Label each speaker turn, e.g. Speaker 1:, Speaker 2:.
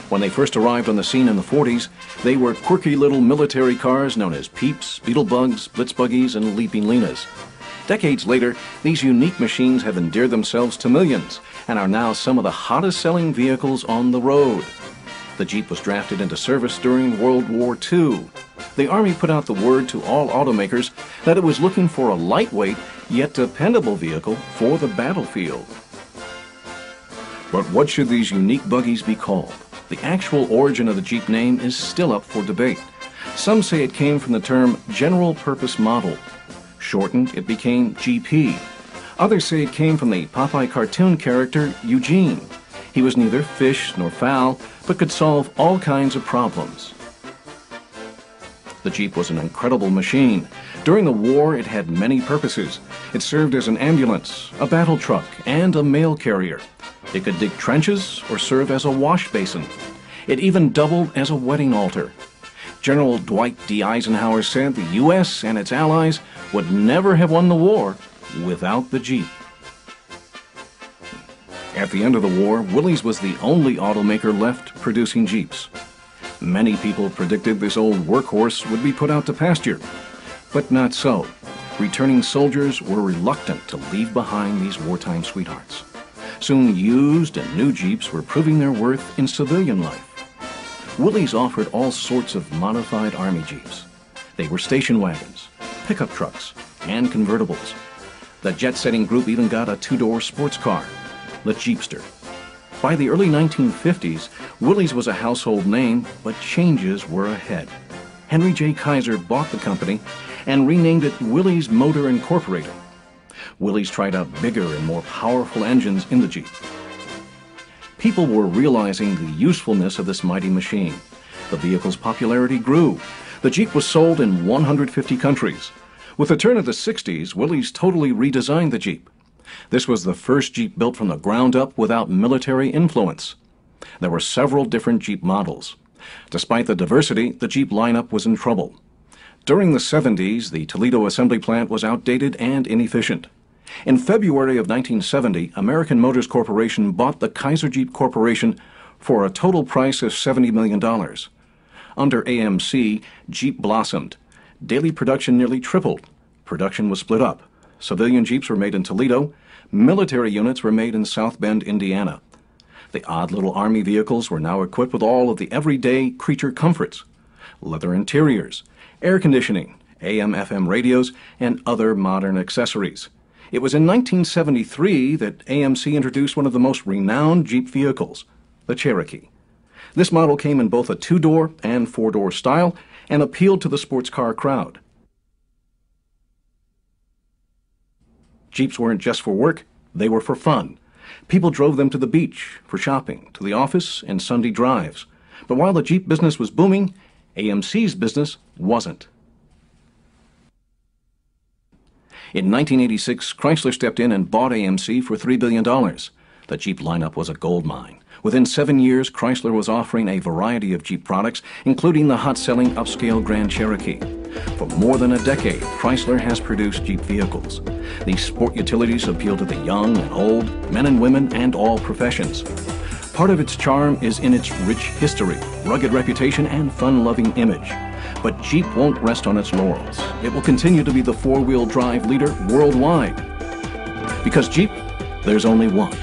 Speaker 1: When they first arrived on the scene in the 40s, they were quirky little military cars known as Peeps, Beetlebugs, Blitz Buggies, and Leaping Lenas. Decades later, these unique machines have endeared themselves to millions and are now some of the hottest-selling vehicles on the road. The Jeep was drafted into service during World War II. The Army put out the word to all automakers that it was looking for a lightweight yet dependable vehicle for the battlefield. But what should these unique buggies be called? The actual origin of the Jeep name is still up for debate. Some say it came from the term General Purpose Model. Shortened, it became GP. Others say it came from the Popeye cartoon character Eugene. He was neither fish nor fowl, but could solve all kinds of problems. The Jeep was an incredible machine. During the war, it had many purposes. It served as an ambulance, a battle truck, and a mail carrier. It could dig trenches or serve as a wash basin. It even doubled as a wedding altar. General Dwight D. Eisenhower said the U.S. and its allies would never have won the war without the Jeep. At the end of the war, Willys was the only automaker left producing Jeeps. Many people predicted this old workhorse would be put out to pasture, but not so. Returning soldiers were reluctant to leave behind these wartime sweethearts. Soon used and new Jeeps were proving their worth in civilian life. Willys offered all sorts of modified Army Jeeps. They were station wagons, pickup trucks, and convertibles. The jet-setting group even got a two-door sports car, the Jeepster. By the early 1950s, Willys was a household name, but changes were ahead. Henry J. Kaiser bought the company and renamed it Willys Motor Incorporated. Willys tried out bigger and more powerful engines in the Jeep. People were realizing the usefulness of this mighty machine. The vehicle's popularity grew. The Jeep was sold in 150 countries. With the turn of the 60s, Willys totally redesigned the Jeep. This was the first Jeep built from the ground up without military influence. There were several different Jeep models. Despite the diversity, the Jeep lineup was in trouble. During the 70s, the Toledo assembly plant was outdated and inefficient. In February of 1970, American Motors Corporation bought the Kaiser Jeep Corporation for a total price of $70 million. Under AMC, Jeep blossomed. Daily production nearly tripled. Production was split up. Civilian Jeeps were made in Toledo. Military units were made in South Bend, Indiana. The odd little Army vehicles were now equipped with all of the everyday creature comforts: leather interiors, air conditioning, AM/FM radios, and other modern accessories. It was in 1973 that AMC introduced one of the most renowned Jeep vehicles, the Cherokee. This model came in both a two-door and four-door style and appealed to the sports car crowd. Jeeps weren't just for work, they were for fun. People drove them to the beach, for shopping, to the office, and Sunday drives. But while the Jeep business was booming, AMC's business wasn't. In 1986, Chrysler stepped in and bought AMC for $3 billion. The Jeep lineup was a gold mine. Within 7 years, Chrysler was offering a variety of Jeep products, including the hot-selling upscale Grand Cherokee. For more than a decade, Chrysler has produced Jeep vehicles. These sport utilities appeal to the young and old, men and women, and all professions. Part of its charm is in its rich history, rugged reputation, and fun-loving image. But Jeep won't rest on its laurels. It will continue to be the four-wheel drive leader worldwide. Because Jeep, there's only one.